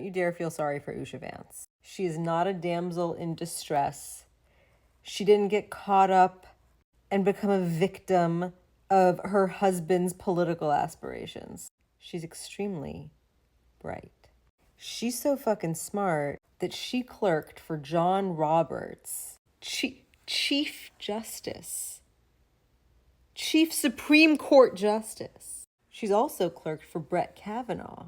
Don't you dare feel sorry for Usha Vance. She is not a damsel in distress. She didn't get caught up and become a victim of her husband's political aspirations. She's extremely bright. She's so fucking smart that she clerked for John Roberts, Chief Justice, Chief Supreme Court Justice. She's also clerked for Brett Kavanaugh.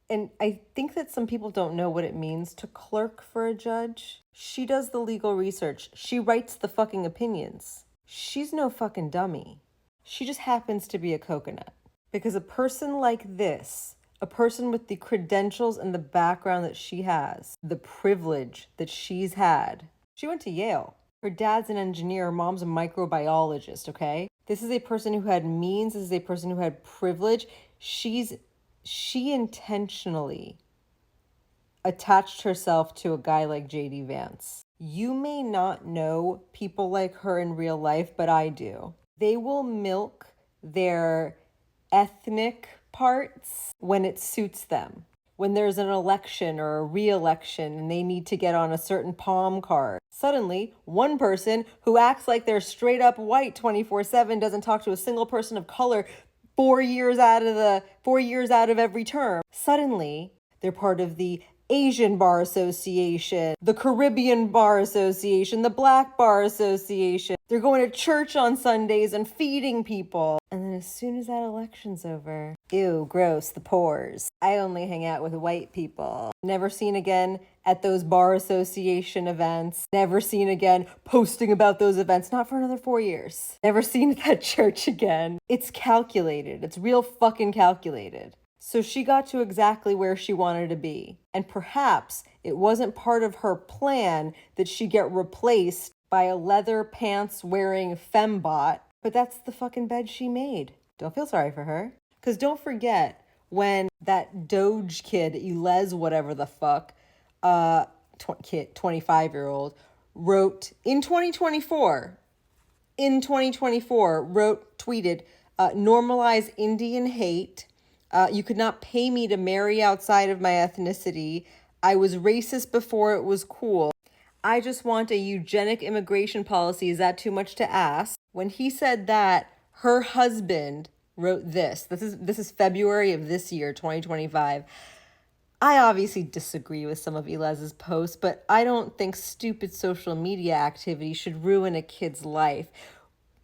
And I think that some people don't know what it means to clerk for a judge. She does the legal research. She writes the fucking opinions. She's no fucking dummy. She just happens to be a coconut. Because a person like this, a person with the credentials and the background that she has, the privilege that she's had, she went to Yale. Her dad's an engineer, her mom's a microbiologist, okay? This is a person who had means, this is a person who had privilege. She intentionally attached herself to a guy like J.D. Vance. You may not know people like her in real life, but I do. They will milk their ethnic parts when it suits them. When there's an election or a re-election and they need to get on a certain palm card. Suddenly, one person who acts like they're straight up white 24/7 doesn't talk to a single person of color 4 years out of every term. Suddenly, they're part of the Asian Bar Association, the Caribbean Bar Association, the Black Bar Association. They're going to church on Sundays and feeding people. And then as soon as that election's over, ew, gross, the pores. I only hang out with white people. Never seen again at those bar association events. Never seen again posting about those events. Not for another 4 years. Never seen at that church again. It's calculated. It's real fucking calculated. So she got to exactly where she wanted to be. And perhaps it wasn't part of her plan that she get replaced by a leather pants wearing fembot, but that's the fucking bed she made. Don't feel sorry for her. Because don't forget when that Doge kid, Elez whatever the fuck, 25-year-old, wrote in 2024, tweeted, normalize Indian hate. You could not pay me to marry outside of my ethnicity. I was racist before it was cool. I just want a eugenic immigration policy. Is that too much to ask? When he said that, her husband wrote this. This is February of this year, 2025. I obviously disagree with some of Elez's posts, but I don't think stupid social media activity should ruin a kid's life.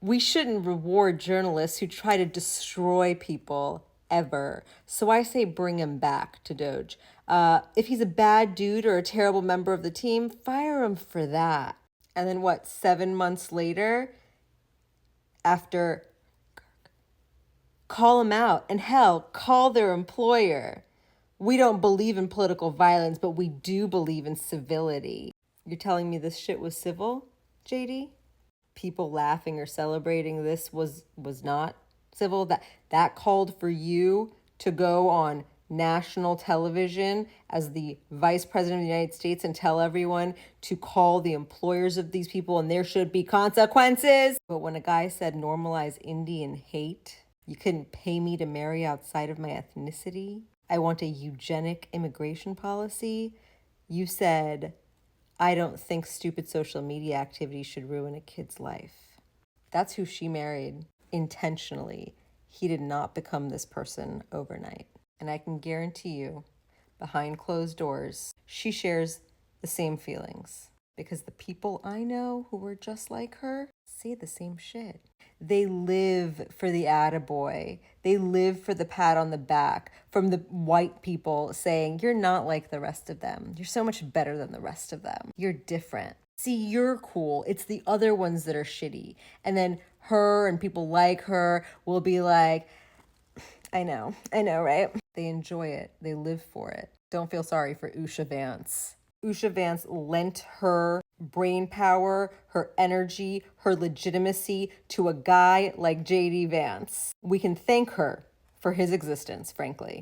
We shouldn't reward journalists who try to destroy people ever. So I say bring him back to Doge. If he's a bad dude or a terrible member of the team, fire him for that. And then 7 months later, after, call him out, and hell, call their employer. We don't believe in political violence, but we do believe in civility. You're telling me this shit was civil, JD? People laughing or celebrating this was not civil? That called for you to go on national television as the vice president of the United States and tell everyone to call the employers of these people and there should be consequences. But when a guy said normalize Indian hate, you couldn't pay me to marry outside of my ethnicity. I want a eugenic immigration policy. You said, I don't think stupid social media activity should ruin a kid's life. That's who she married intentionally. He did not become this person overnight. And I can guarantee you, behind closed doors, she shares the same feelings. Because the people I know who were just like her say the same shit. They live for the attaboy. They live for the pat on the back from the white people saying, you're not like the rest of them. You're so much better than the rest of them. You're different. See, you're cool. It's the other ones that are shitty. And then her and people like her will be like, I know, right? They enjoy it. They live for it. Don't feel sorry for Usha Vance. Usha Vance lent her brain power, her energy, her legitimacy to a guy like J.D. Vance. We can thank her for his existence, frankly.